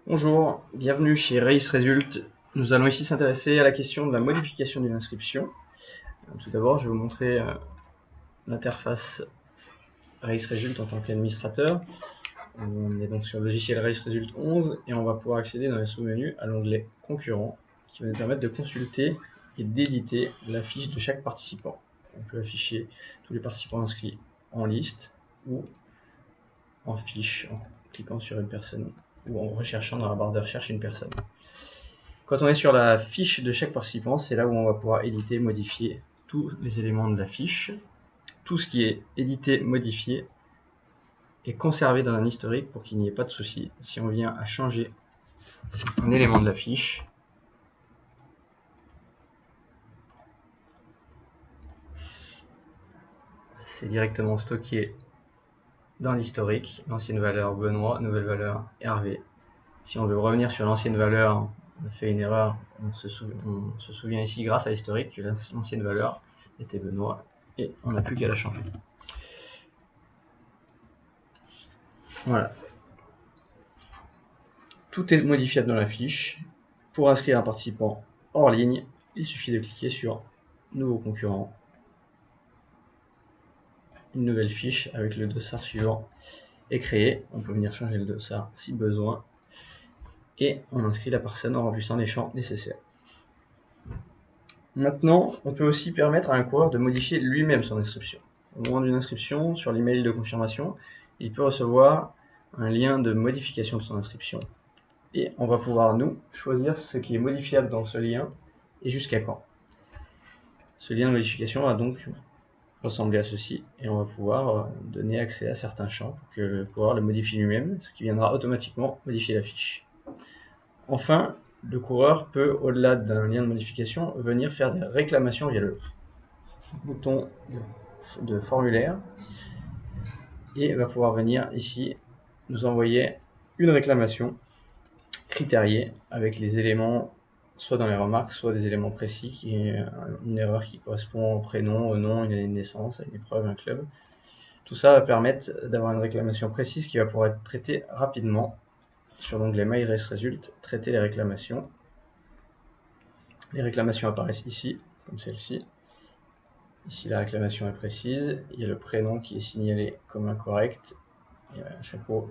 Bonjour, bienvenue chez Race Result. Nous allons ici s'intéresser à la question de la modification d'une inscription. Tout d'abord, je vais vous montrer l'interface Race Result en tant qu'administrateur. On est donc sur le logiciel Race Result 11 et on va pouvoir accéder dans les sous-menus à l'onglet Concurrents qui va nous permettre de consulter et d'éditer la fiche de chaque participant. On peut afficher tous les participants inscrits en liste ou en fiche en cliquant sur une personne ou en recherchant dans la barre de recherche une personne. Quand on est sur la fiche de chaque participant, c'est là où on va pouvoir éditer, modifier tous les éléments de la fiche. Tout ce qui est édité, modifié est conservé dans un historique pour qu'il n'y ait pas de souci. Si on vient à changer un élément de la fiche, c'est directement stocké dans l'historique. L'ancienne valeur Benoît, nouvelle valeur Hervé. Si on veut revenir sur l'ancienne valeur, on a fait une erreur, on se souvient ici grâce à l'historique que l'ancienne valeur était Benoît et on n'a plus qu'à la changer. Voilà. Tout est modifiable dans la fiche. Pour inscrire un participant hors ligne, il suffit de cliquer sur Nouveau concurrent. Une nouvelle fiche avec le dossard suivant est créée. On peut venir changer le dossard si besoin. Et on inscrit la personne en remplissant les champs nécessaires. Maintenant, on peut aussi permettre à un coureur de modifier lui-même son inscription. Au moment d'une inscription, sur l'email de confirmation, il peut recevoir un lien de modification de son inscription. Et on va pouvoir, nous, choisir ce qui est modifiable dans ce lien et jusqu'à quand. Ce lien de modification va donc ressembler à ceci et on va pouvoir donner accès à certains champs pour que le coureur le modifie lui-même, ce qui viendra automatiquement modifier la fiche. Enfin, le coureur peut, au-delà d'un lien de modification, venir faire des réclamations via le bouton de formulaire et va pouvoir venir ici nous envoyer une réclamation critériée avec les éléments soit dans les remarques, soit des éléments précis, qui est une erreur qui correspond au prénom, au nom, une année de naissance, à une épreuve, un club. Tout ça va permettre d'avoir une réclamation précise qui va pouvoir être traitée rapidement sur l'onglet My Race Result, traiter les réclamations. Les réclamations apparaissent ici, comme celle-ci. Ici, la réclamation est précise. Il y a le prénom qui est signalé comme incorrect. Il y a un chapeau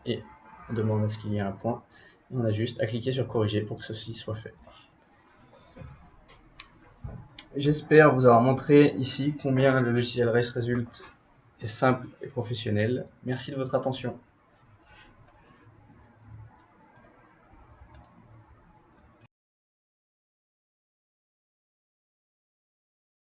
et on demande à ce qu'il y ait un point. Et on a juste à cliquer sur corriger pour que ceci soit fait. J'espère vous avoir montré ici combien le logiciel Race Result est simple et professionnel. Merci de votre attention.